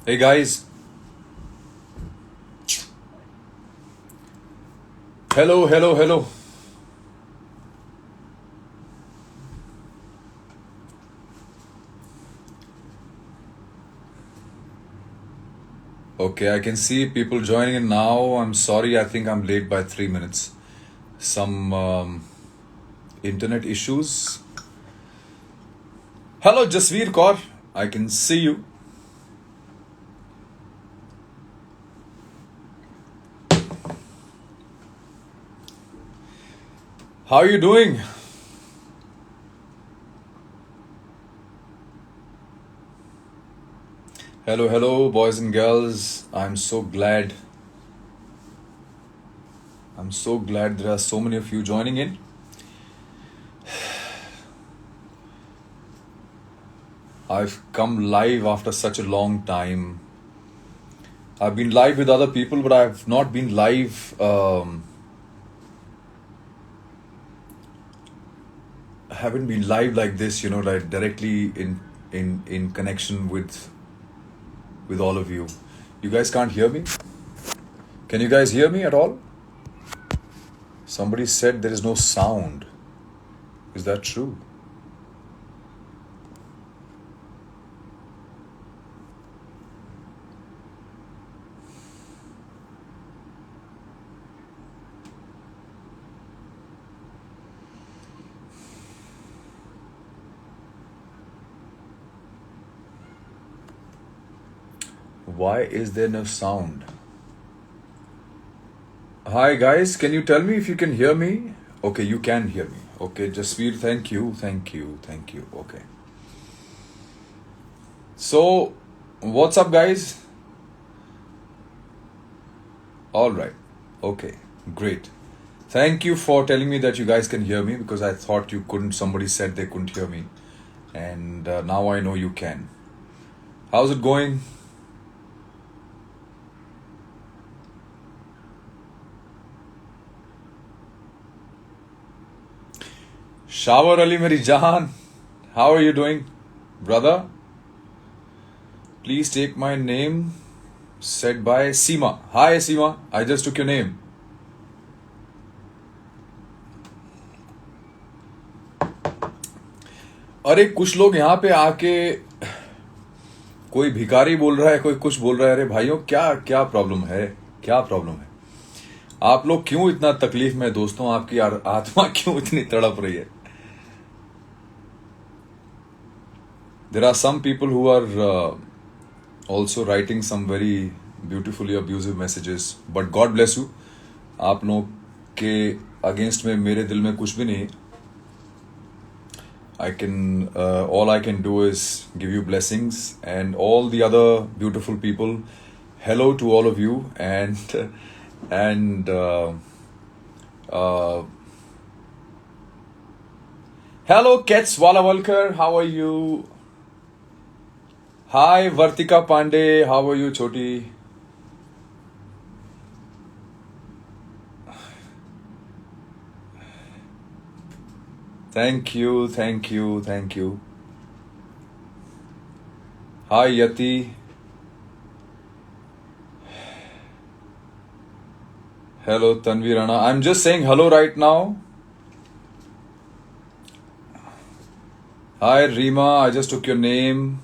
Hey guys, hello, hello, hello. Okay, I can see people joining in now. I'm sorry, I think I'm late by 3 minutes. Some internet issues. Hello, Jasveer Kaur. I can see you. How are you doing? Hello, hello, boys and girls. I'm so glad. I'm so glad there are so many of you joining in. I've come live after such a long time. I've been live with other people, but I've not been live. Haven't been live like this, like directly in connection with all of you. You guys can't hear me? Can you guys hear me at all? Somebody said there is no sound. Is that true? Why is there no sound? Hi guys, can you tell me if you can hear me? Okay, you can hear me. Okay, Jasveer, thank you, thank you, thank you. Okay. So, what's up, guys? All right. Okay, great. Thank you for telling me that you guys can hear me because I thought you couldn't. Somebody said they couldn't hear me. And now I know you can. How's it going? Shower Ali Meri Jahan, how are you doing, brother? Please take my name said by Seema. Hi Seema, I just took your name. अरे कुछ लोग यहाँ पे आके कोई भिखारी बोल रहा है, कोई कुछ बोल रहा है. अरे भाइयों, क्या क्या प्रॉब्लम है? क्या प्रॉब्लम है? आप लोग क्यों इतना तकलीफ में दोस्तों? आपकी आत्मा क्यों इतनी तड़प रही है? There are some people who are also writing some very beautifully abusive messages. But God bless you. आप लोग के अगेंस्ट में मेरे दिल में कुछ भी नहीं. All I can do is give you blessings, and all the other beautiful people. Hello to all of you, and hello Kets Walawalkar, how are you? Hi Vartika Pandey, how are you, Choti? Thank you, thank you, thank you. Hi Yati. Hello Tanvi Rana. I'm just saying hello right now. Hi Rima, I just took your name.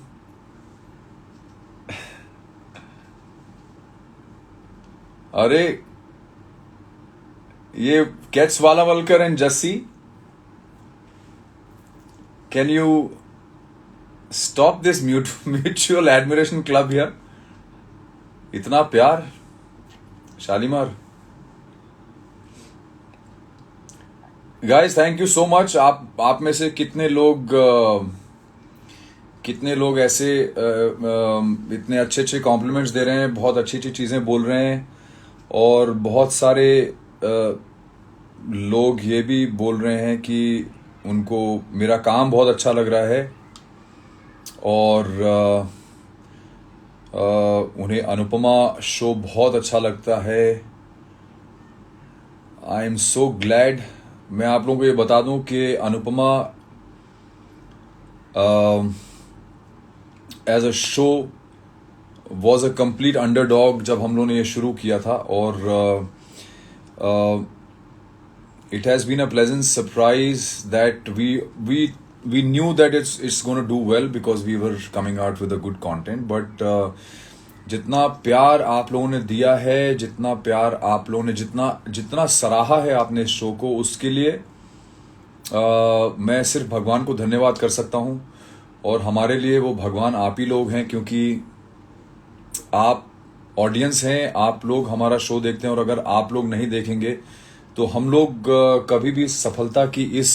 अरे ये Kets Walawalkar and Jassi, can you stop this mutual admiration club here? इतना प्यार, Shalimar. Guys, thank you so much. आप में से कितने लोग ऐसे इतने अच्छे अच्छे कॉम्प्लीमेंट्स दे रहे हैं, बहुत अच्छी अच्छी चीज़ें बोल रहे हैं, और बहुत सारे लोग ये भी बोल रहे हैं कि उनको मेरा काम बहुत अच्छा लग रहा है, और उन्हें अनुपमा शो बहुत अच्छा लगता है. I am so glad. मैं आप लोगों को ये बता दूं कि Anupama as a show was a complete underdog जब हम लोगों ने ये शुरू किया था, और it has been a pleasant surprise that we knew that it's going to do well because we were coming out with a good content, but जितना प्यार आप लोगों ने दिया है, जितना प्यार आप लोगों ने जितना जितना सराहा है आपने इस शो को, उसके लिए मैं सिर्फ भगवान को धन्यवाद कर सकता हूँ। और हमारे लिए वो भगवान आप ही लोग हैं, क्योंकि आप ऑडियंस हैं, आप लोग हमारा शो देखते हैं, और अगर आप लोग नहीं देखेंगे तो हम लोग कभी भी सफलता की इस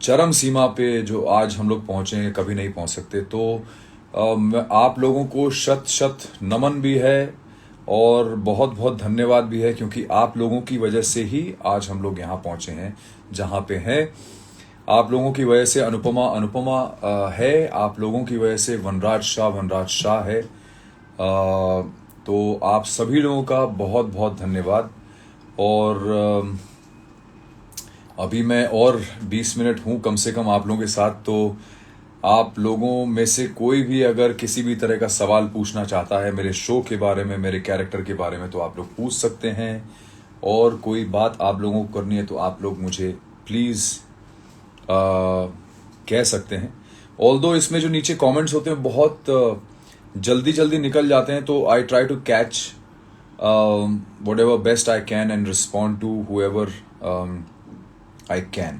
चरम सीमा पे जो आज हम लोग पहुंचे हैं कभी नहीं पहुंच सकते। तो आप लोगों को शत शत नमन भी है और बहुत बहुत धन्यवाद भी है, क्योंकि आप लोगों की वजह से ही आज हम लोग यहाँ पहुंचे हैं जहाँ पे हैं। आप लोगों की वजह से अनुपमा है, आप लोगों की वजह से वनराज शाह है। तो आप सभी लोगों का बहुत बहुत धन्यवाद। और अभी मैं और 20 मिनट हूँ कम से कम आप लोगों के साथ, तो आप लोगों में से कोई भी अगर किसी भी तरह का सवाल पूछना चाहता है मेरे शो के बारे में, मेरे कैरेक्टर के बारे में, तो आप लोग पूछ सकते हैं। और कोई बात आप लोगों को करनी है तो आप लोग मुझे प्लीज़ कह सकते हैं। ऑल्दो इसमें जो नीचे कमेंट्स होते हैं बहुत जल्दी निकल जाते हैं, तो I try to catch whatever best I can and respond to whoever I can.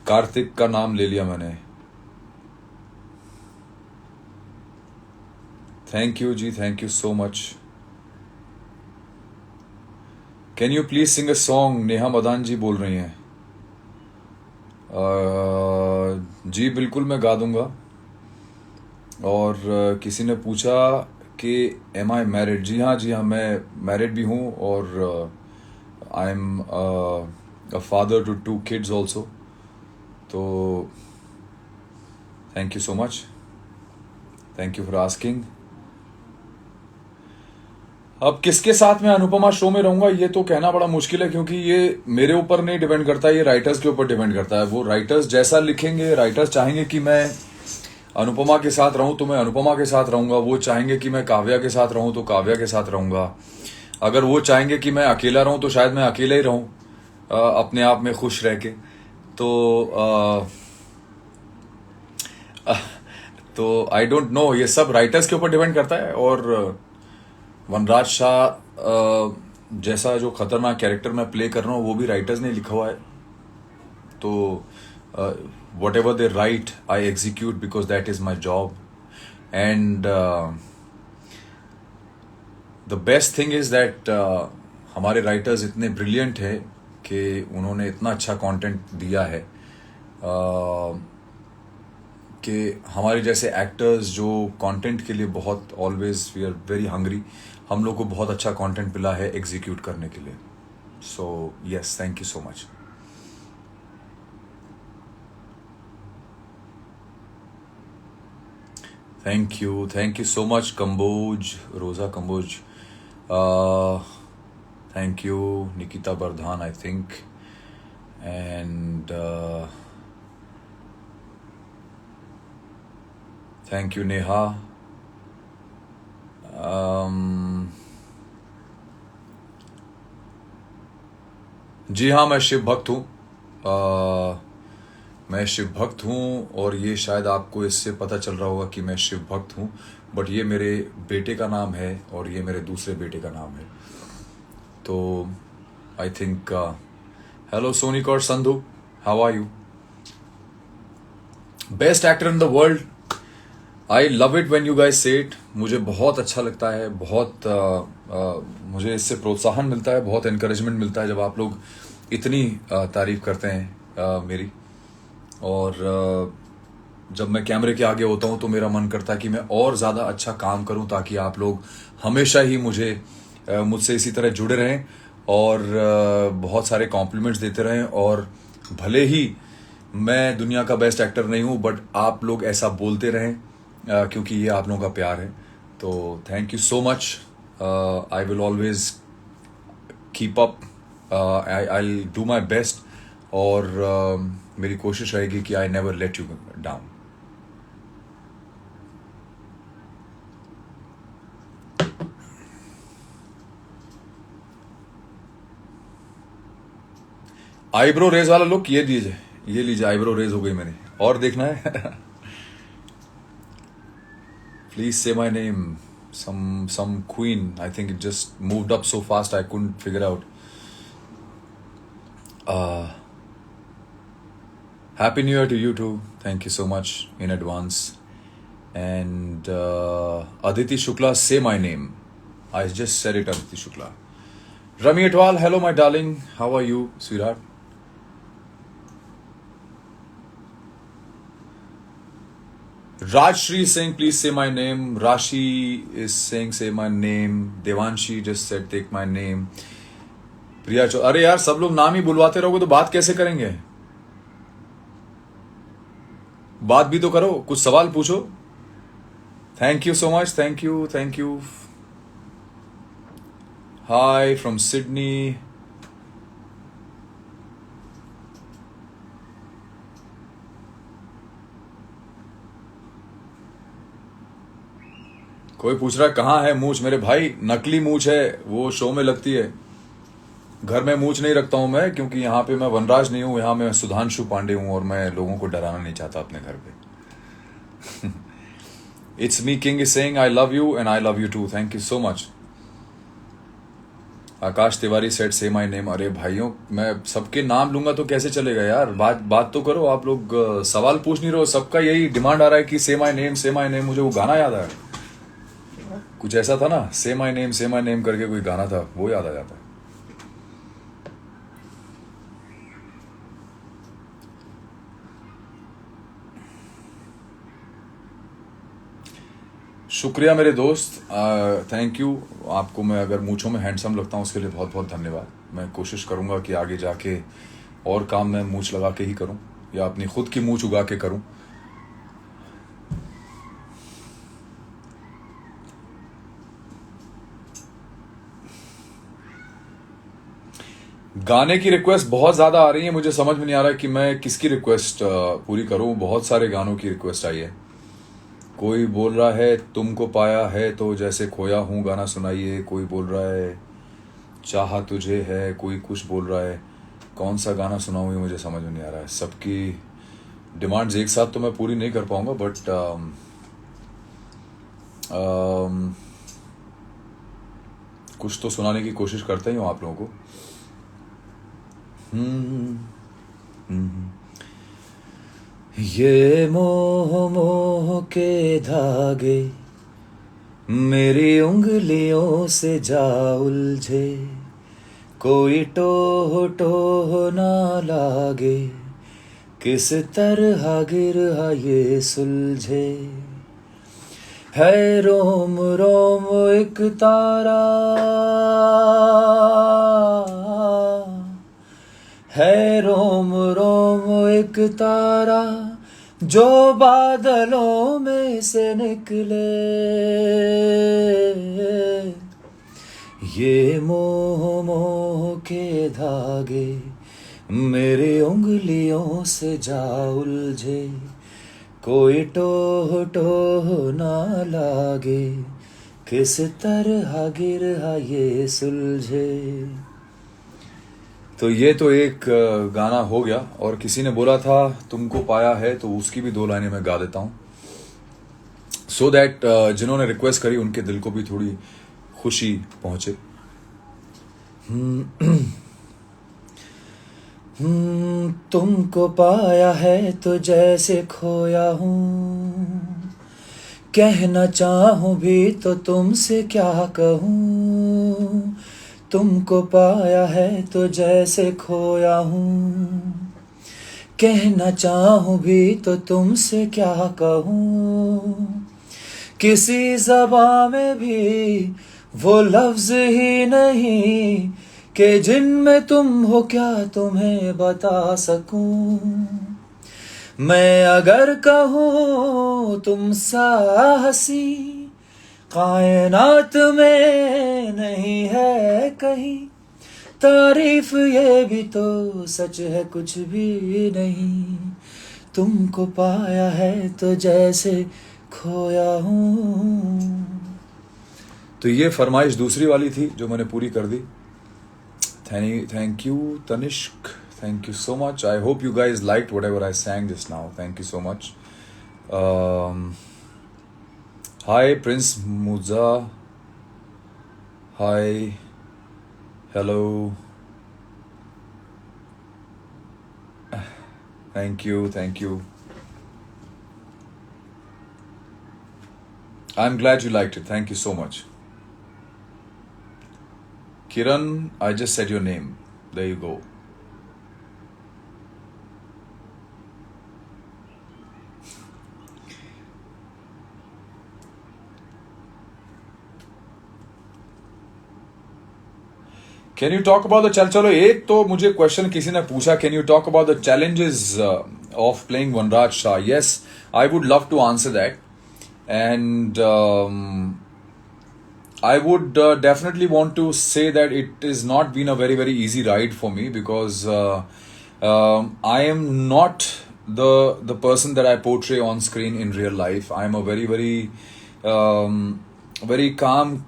Kartik का नाम ले लिया मैंने। थैंक यू जी, thank you so much. Can you please sing a song? Neha Madan ji बोल रही हैं। जी बिल्कुल, मैं गा दूंगा। और किसी ने पूछा कि एम आई मैरिड? जी हाँ, मैं मैरिड भी हूँ, और I am a father to 2 kids also. तो thank you so much, thank you for asking. अब किसके साथ मैं अनुपमा शो में रहूंगा ये तो कहना बड़ा मुश्किल है, क्योंकि ये मेरे ऊपर नहीं डिपेंड करता, ये राइटर्स के ऊपर डिपेंड करता है। वो राइटर्स जैसा लिखेंगे, राइटर्स चाहेंगे कि मैं अनुपमा के साथ रहूं तो मैं अनुपमा के साथ रहूंगा, वो चाहेंगे कि मैं काव्या के साथ रहूं तो काव्या के साथ रहूंगा। अगर वो चाहेंगे कि मैं अकेला रहूं तो शायद मैं अकेला ही रहूं, अपने आप में खुश रह के। तो आई डोंट नो, ये सब राइटर्स के ऊपर डिपेंड करता है। और वनराज शाह जैसा जो खतरनाक कैरेक्टर मैं प्ले कर रहा हूँ वो भी राइटर्स ने लिखा हुआ है। तो whatever they write I execute because that is my job. And the best thing is that हमारे राइटर्स इतने ब्रिलियंट है कि उन्होंने इतना अच्छा कंटेंट दिया है कि हमारे जैसे एक्टर्स जो कंटेंट के लिए बहुत always we are very hungry, हम लोग को बहुत अच्छा कंटेंट मिला है एग्जीक्यूट करने के लिए। So yes, thank you so much. Thank you so much, Kamboj, Rosa Kamboj. Thank you, Nikita Bardhan, I think, and thank you, Neha. जी हाँ, मैं शिव भक्त हूँ। मैं शिव भक्त हूँ, और ये शायद आपको इससे पता चल रहा होगा कि मैं शिव भक्त हूँ, बट ये मेरे बेटे का नाम है और ये मेरे दूसरे बेटे का नाम है। तो आई थिंक हेलो सोनिक और Sandhu, how are you? Best actor in the world, I love it when you guys say it. मुझे बहुत अच्छा लगता है, बहुत मुझे इससे प्रोत्साहन मिलता है, बहुत एनकरेजमेंट मिलता है जब आप लोग इतनी तारीफ करते हैं मेरी। और जब मैं कैमरे के आगे होता हूँ तो मेरा मन करता है कि मैं और ज़्यादा अच्छा काम करूँ, ताकि आप लोग हमेशा ही मुझसे इसी तरह जुड़े रहें और बहुत सारे कॉम्प्लीमेंट्स देते रहें। और भले ही मैं दुनिया का बेस्ट एक्टर नहीं हूँ, बट आप लोग ऐसा बोलते रहें, क्योंकि ये आप लोगों का प्यार है। तो thank you so much. I will always keep up, I will do my best. और मेरी कोशिश रहेगी कि I never let you down. Eyebrow raise वाला लुक ये दीजिए, ये लीजिए, आईब्रो रेज हो गई मेरी। और देखना है? प्लीज से my name, some queen. I think it just moved up so fast I couldn't figure out. Happy New Year to you too. Thank you so much in advance. And Aditi Shukla, say my name. I just said it, Aditi Shukla. Rami Atwal, hello my darling. How are you, sweetheart? Rajshri is saying, please say my name. Rashi is saying, say my name. Devanshi just said, take my name. प्रिया अरे यार, सब लोग नाम ही बुलवाते रहोगे तो बात कैसे करेंगे? बात भी तो करो, कुछ सवाल पूछो। Thank you so much, thank you, thank you. Hi from Sydney. कोई पूछ रहा है कहाँ है मूंछ? मेरे भाई नकली मूंछ है, वो शो में लगती है। घर में मूंछ नहीं रखता हूं मैं, क्योंकि यहाँ पे मैं वनराज नहीं हूं, यहाँ मैं सुधांशु पांडे हूं और मैं लोगों को डराना नहीं चाहता अपने घर पे। It's me king is saying I love you and I love you too. Thank you so much. Akash Tiwari set say my name. अरे भाइयों, मैं सबके नाम लूंगा तो कैसे चलेगा यार? बात तो करो। आप लोग सवाल पूछ नहीं रहे हो। सबका यही डिमांड आ रहा है कि से माई नेम, से माई नेम। मुझे वो गाना याद आया, कुछ ऐसा था ना, से माई नेम करके कोई गाना था, वो याद आ जाता है। शुक्रिया मेरे दोस्त, थैंक यू। आपको मैं अगर मूंछों में हैंडसम लगता हूँ उसके लिए बहुत बहुत धन्यवाद। मैं कोशिश करूंगा कि आगे जाके और काम मैं मूंछ लगा के ही करूं या अपनी खुद की मूंछ उगा के करूं। गाने की रिक्वेस्ट बहुत ज़्यादा आ रही है, मुझे समझ में नहीं आ रहा है कि मैं किसकी रिक्वेस्ट पूरी करूं। बहुत सारे गानों की रिक्वेस्ट आई है। कोई बोल रहा है तुमको पाया है तो जैसे खोया हूं, गाना सुनाइए। कोई बोल रहा है चाहा तुझे है, कोई कुछ बोल रहा है। कौन सा गाना सुनाऊं ये मुझे समझ में नहीं आ रहा है। सबकी डिमांड्स एक साथ तो मैं पूरी नहीं कर पाऊंगा, बट कुछ तो सुनाने की कोशिश करते ही हूँ आप लोगों को। ये मोह मोह के धागे मेरी उंगलियों से जा उलझे, कोई टोह टोह ना लागे, किस तरह गिरा ये सुलझे। है रोम रोम एक तारा, है रोम रोम एक तारा, जो बादलों में से निकले। ये मोह मोह के धागे मेरी उंगलियों से जा उलझे, कोई टोह टोह ना लागे, किस तरह गिरा ये सुलझे। तो ये तो एक गाना हो गया, और किसी ने बोला था तुमको पाया है, तो उसकी भी 2 लाइनें मैं गा देता हूँ, सो दैट जिन्होंने रिक्वेस्ट करी उनके दिल को भी थोड़ी खुशी पहुंचे। तुमको पाया है तो जैसे खोया हूँ, कहना चाहूँ भी तो तुमसे क्या कहूँ। तुमको पाया है तो जैसे खोया हूँ, कहना चाहूँ भी तो तुमसे क्या कहूँ। किसी ज़बान में भी वो लफ्ज़ ही नहीं कि जिनमें तुम हो क्या तुम्हें बता सकूं। मैं अगर कहूँ तुम सा हंसी कायनात में नहीं है कहीं, तारीफ ये भी तो सच है कुछ भी नहीं, तुमको पाया है तो जैसे खोया हूँ। तो ये फरमाइश दूसरी वाली थी जो मैंने पूरी कर दी. Thank you, Tanishq. Thank you so much. I hope you guys liked whatever I sang just now. Thank you so much. Hi, Prince Muza. Hi. Hello. Thank you. Thank you. I'm glad you liked it. Thank you so much. Kiran, I just said your name. There you go. Can you talk about the challenge? चलो एक तो मुझे question किसी ने पूछा, can you talk about the challenges of playing Vanraj Shah? Yes, I would love to answer that, and I would definitely want to say that it has not been a very easy ride for me, because I am not the person that I portray on screen in real life. I am a very calm,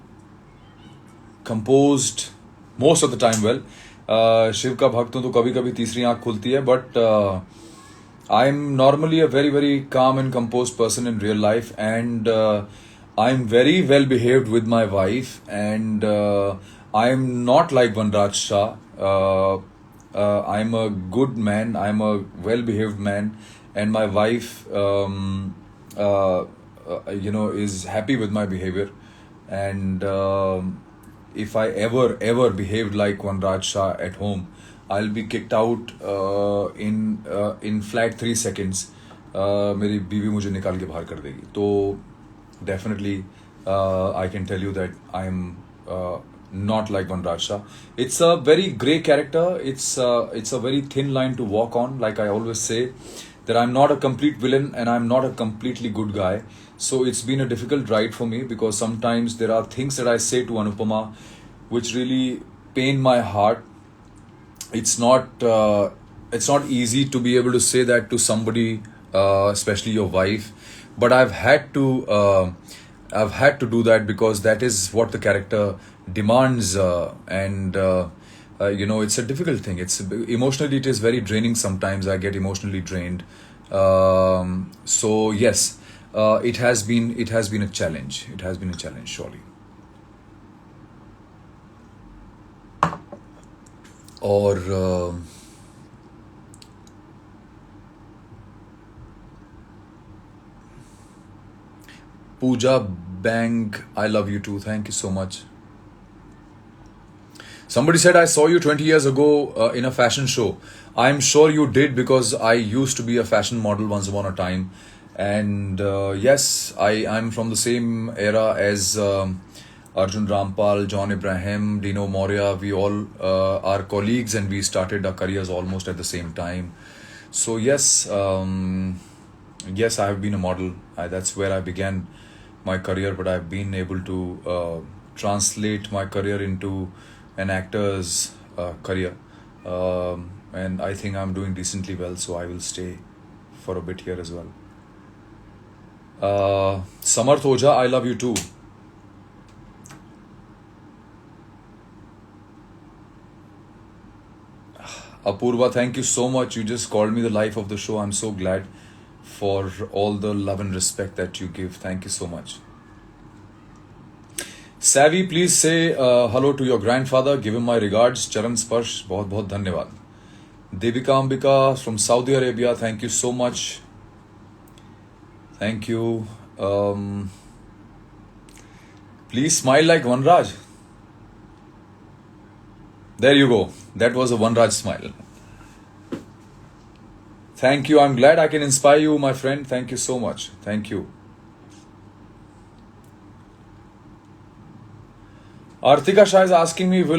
composed, most of the time. Well, Shiv का भक्त हूँ तो कभी कभी तीसरी आंख खुलती है, but I am normally a very calm and composed person in real life, and I'm very well behaved with my wife, and I'm not like Vanraj Shah. I'm a good man, I'm a well behaved man, and my wife is happy with my behavior. And if I ever behaved like Vanraj Shah at home, I'll be kicked out in flat 3 seconds. मेरी बीवी मुझे निकाल के बाहर कर देगी. तो definitely I can tell you that I'm not like Vanraj Shah. It's a very grey character. It's a very thin line to walk on. Like I always say, that I'm not a complete villain and I'm not a completely good guy. So it's been a difficult ride for me, because sometimes there are things that I say to Anupama which really pain my heart. It's not easy to be able to say that to somebody, especially your wife. But I've had to do that, because that is what the character demands, and it's a difficult thing. It's emotionally, it is very draining. Sometimes I get emotionally drained. So yes, it has been a challenge. It has been a challenge, surely. Or Pooja Bang, I love you too. Thank you so much. Somebody said, I saw you 20 years ago in a fashion show. I'm sure you did, because I used to be a fashion model once upon a time. And yes, I'm from the same era as Arjun Rampal, John Ibrahim, Dino Moria. We all are colleagues, and we started our careers almost at the same time. So yes, yes, I have been a model. That's where I began my career, but I've been able to translate my career into an actor's career, and I think I'm doing decently well, so I will stay for a bit here as well. Samarth Oja, I love you too. Apurva, thank you so much. You just called me the life of the show. I'm so glad for all the love and respect that you give. Thank you so much. Savvy, please say hello to your grandfather. Give him my regards. Charan Sparsh, बहुत बहुत धन्यवाद. Devika Ambika from Saudi Arabia, thank you so much. Thank you. Please smile like Vanraj. There you go. That was a Vanraj smile. Thank you. I'm glad I can inspire you, my friend. Thank you so much. Thank you. Artika Shah is asking me, who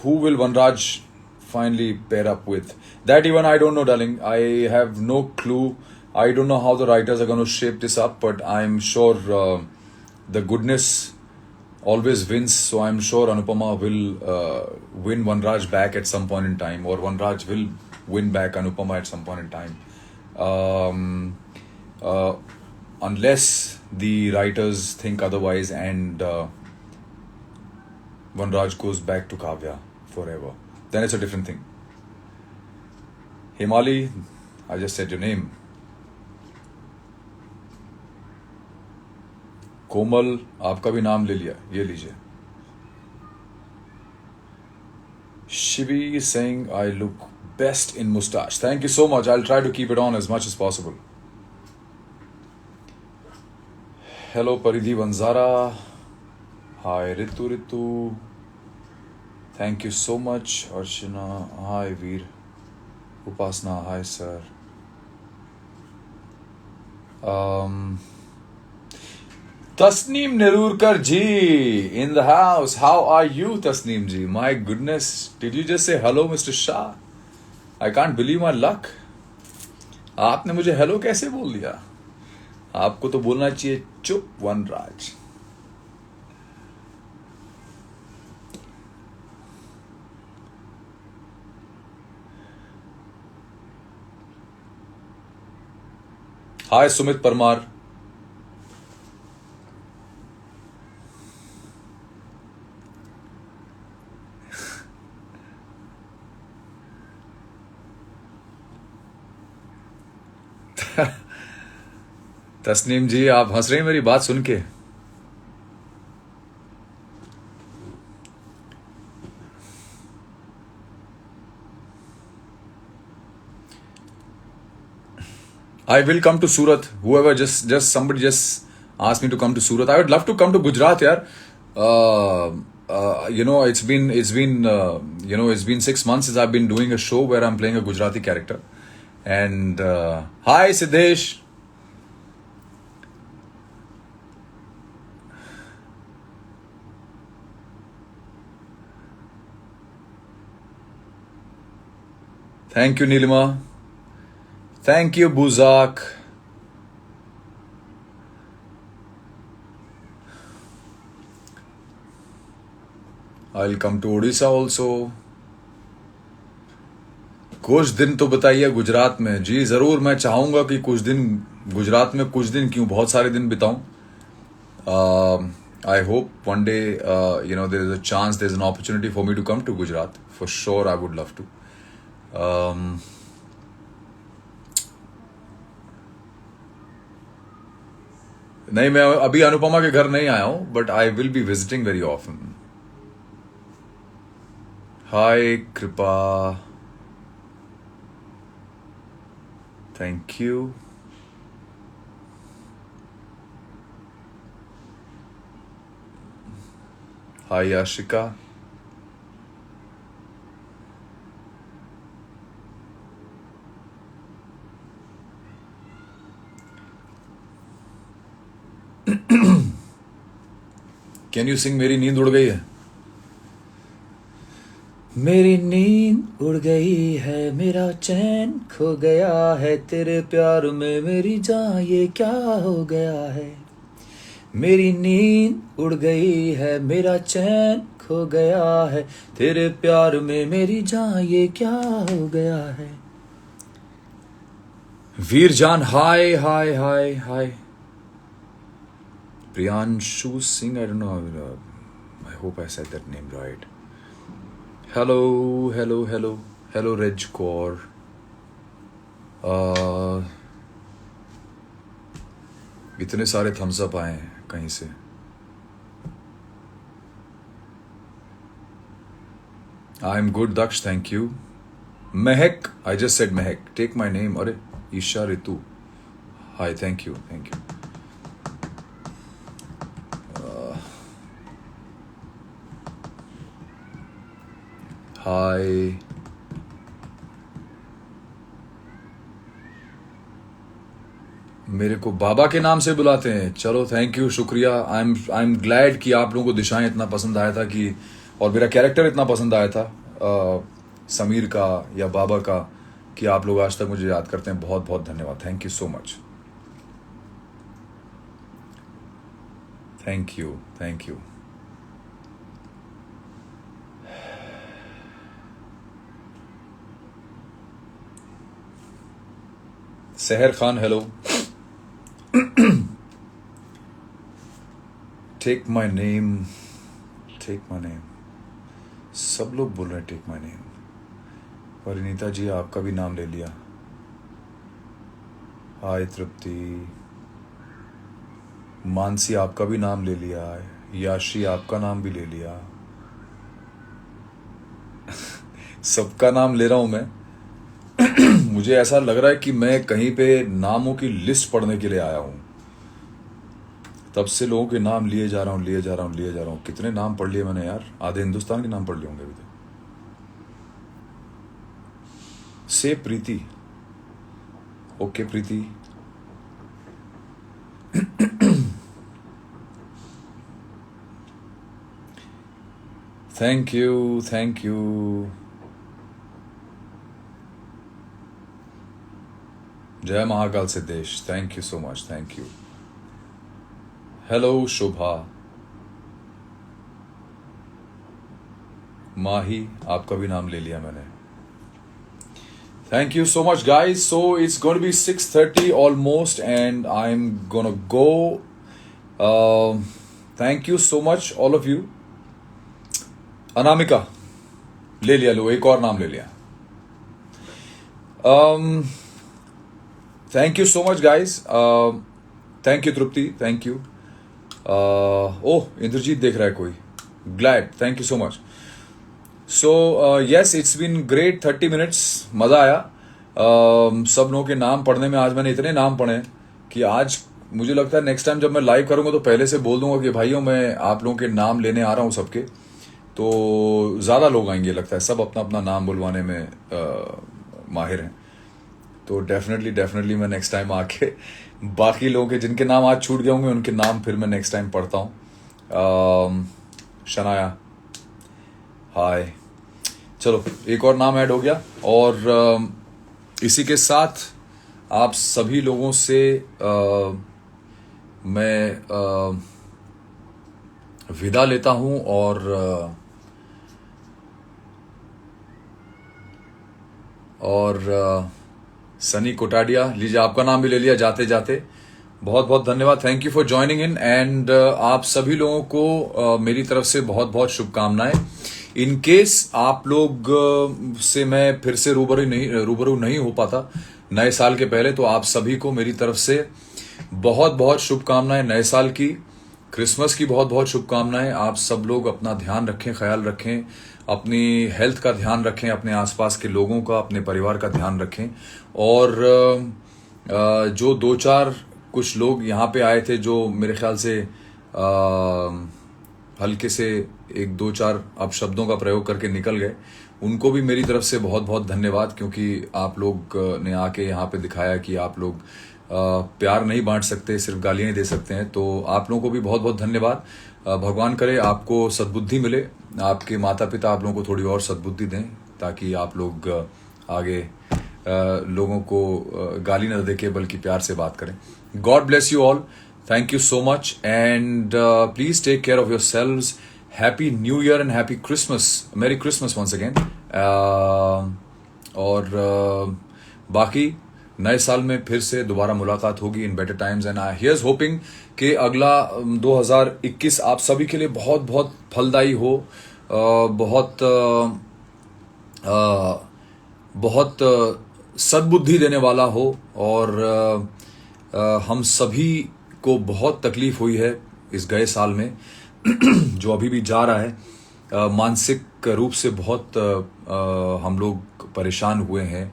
will Vanraj finally pair up with? That even I don't know, darling. I have no clue. I don't know how the writers are going to shape this up, but I'm sure the goodness always wins, so I'm sure Anupama will win Vanraj back at some point in time, or Vanraj will win back Anupama at some point in time. Uh, unless the writers think otherwise and Vanraj goes back to Kavya forever, then it's a different thing. Himali, I just said your name. कोमल, आपका भी नाम ले लिया, ये लीजिए. Shivi is saying I look best in mustache. Thank you so much. I'll try to keep it on as much as possible. Hello Paridhi Vanzara. Hi Ritu. Thank you so much. Archana. Hi Veer. Upasna. Hi sir. Tasneem Nerurkar ji in the house. How are you, Tasneem ji? My goodness, did you just say hello, Mr. Shah? I can't believe my luck. आपने मुझे hello कैसे बोल दिया? आपको तो बोलना चाहिए चुप वनराज. हाय सुमित परमार. तस्नीम जी, आप हंस रहे हैं मेरी बात सुन के? I will come to Surat. Whoever somebody just asked me to come to Surat. I would love to come to Gujarat, yaar. It's been 6 months since I've been doing a show where I'm playing a Gujarati character. And hi Siddesh. Thank you, Nilima. Thank you, Buzak. I'll come to Odisha also. कुछ दिन तो बताइए गुजरात में. जी ज़रूर, मैं चाहूँगा कि कुछ दिन गुजरात में, कुछ दिन क्यों, बहुत सारे दिन बिताऊँ. I hope one day, there is a chance, there's an opportunity for me to come to Gujarat. For sure, I would love to. नहीं, मैं अभी अनुपमा के घर नहीं आया हूँ, but I will be visiting very often. Hi, Kripa. Thank you. Hi, Ashika. Can you sing मेरी नींद उड़ गई है? मेरी नींद उड़ गई है, मेरा चैन खो गया है, तेरे प्यार में मेरी जान ये क्या हो गया है. मेरी नींद उड़ गई है, मेरा चैन खो गया है, तेरे प्यार में मेरी जान ये क्या हो गया है. वीर जान, हाय हाय हाय हाय. Priyanshu Singh, I don't know. I hope I said that name right. Hello, Reg Kaur. इतने सारे thumbs up आए हैं कहीं से. I'm good, Daksh, thank you. Mehak, I just said Mehak. Take my name. अरे Isha Ritu. Hi, thank you. Hi. मेरे को बाबा के नाम से बुलाते हैं. चलो, थैंक यू, शुक्रिया. आई एम ग्लैड कि आप लोगों को दिशाएं इतना पसंद आया था, कि और मेरा कैरेक्टर इतना पसंद आया था समीर का या बाबा का, कि आप लोग आज तक मुझे याद करते हैं. बहुत बहुत धन्यवाद. Thank you so much. Thank you. Sahar Khan hello. Take my name, take my name, सब लोग बोल रहे हैं take my name. Parineeta ji आपका भी नाम ले लिया। हाय तृप्ति। मानसी आपका भी नाम ले लिया। याशी आपका नाम भी ले लिया। सबका नाम ले रहा हूं मैं। मुझे ऐसा लग रहा है कि मैं कहीं पे नामों की लिस्ट पढ़ने के लिए आया हूं। तब से लोगों के नाम लिए जा रहा हूं। कितने नाम पढ़ लिए मैंने यार, आधे हिंदुस्तान के नाम पढ़ लिए होंगे अभी तक। से Preeti, okay Preeti. Thank you, thank you. Jai Mahakal Siddhesh, thank you so much, thank you. Hello Shobha. Mahi आपका भी नाम ले लिया मैंने। Thank you so much, guys. So it's going to be 6:30 almost, and I'm gonna go. Thank you so much, all of you. Anamika ले लिया, लो एक और नाम ले लिया। Thank you so much, guys. Thank you Tripti, thank you. ओह इंद्रजीत देख रहा है कोई। Glad, thank you so much. So yes, it's been great 30 minutes, मज़ा आया। सब लोगों के नाम पढ़ने में आज मैंने इतने नाम पढ़े कि आज मुझे लगता है नेक्स्ट टाइम जब मैं लाइव करूंगा तो पहले से बोल दूंगा कि भाइयों मैं आप लोगों के नाम लेने आ रहा हूं सबके, तो ज़्यादा लोग आएंगे लगता है। सब अपना अपना नाम बुलवाने में माहिर हैं। तो डेफिनेटली मैं नेक्स्ट टाइम आके बाकी लोगों के जिनके नाम आज छूट गए होंगे उनके नाम फिर मैं नेक्स्ट टाइम पढ़ता हूँ। शनाया हाय। चलो एक और नाम ऐड हो गया, और इसी के साथ आप सभी लोगों से मैं विदा लेता हूं। और सनी कोटाडिया, लीजिए आपका नाम भी ले लिया जाते जाते। बहुत बहुत धन्यवाद, thank you for joining in. And आप सभी लोगों को मेरी तरफ से बहुत बहुत शुभकामनाएं। इन केस आप लोग से मैं फिर से रूबरू नहीं हो पाता नए साल के पहले, तो आप सभी को मेरी तरफ से बहुत बहुत शुभकामनाएं नए साल की, क्रिसमस की बहुत बहुत शुभकामनाएं। आप सब लोग अपना ध्यान रखें, ख्याल रखें, अपनी हेल्थ का ध्यान रखें, अपने आसपास के लोगों का, अपने परिवार का ध्यान रखें। और जो दो चार कुछ लोग यहाँ पे आए थे जो मेरे ख्याल से हल्के से एक दो चार अपशब्दों का प्रयोग करके निकल गए, उनको भी मेरी तरफ से बहुत बहुत धन्यवाद, क्योंकि आप लोग ने आके यहाँ पे दिखाया कि आप लोग प्यार नहीं बांट सकते, सिर्फ गालियां ही दे सकते हैं। तो आप लोगों को भी बहुत बहुत धन्यवाद। भगवान करे आपको सद्बुद्धि मिले, आपके माता पिता आप लोगों को थोड़ी और सद्बुद्धि दें, ताकि आप लोग आगे लोगों को गाली न दे के बल्कि प्यार से बात करें। God bless you all, thank you so much, and please take care of yourselves. Happy new year and happy Christmas, merry Christmas once again. और बाकी नए साल में फिर से दोबारा मुलाकात होगी in better times, and I here's hoping कि अगला 2021 आप सभी के लिए बहुत बहुत फलदायी हो, बहुत सद्बुद्धि देने वाला हो। और हम सभी को बहुत तकलीफ हुई है इस गए साल में जो अभी भी जा रहा है। मानसिक रूप से बहुत हम लोग परेशान हुए हैं,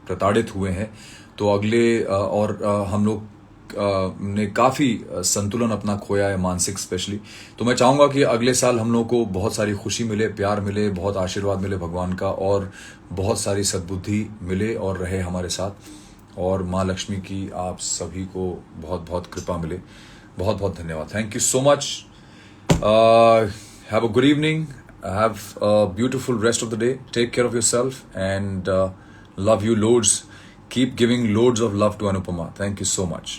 प्रताड़ित हुए हैं। तो अगले और हम लोग ने काफ़ी संतुलन अपना खोया है, मानसिक स्पेशली। तो मैं चाहूँगा कि अगले साल हम लोग को बहुत सारी खुशी मिले, प्यार मिले, बहुत आशीर्वाद मिले भगवान का, और बहुत सारी सद्बुद्धि मिले और रहे हमारे साथ। और माँ लक्ष्मी की आप सभी को बहुत बहुत कृपा मिले। बहुत बहुत धन्यवाद, thank you so much. Have a good evening, have a beautiful rest of the day, take care of yourself, and love you loads. Keep giving loads of love to Anupama. Thank you so much.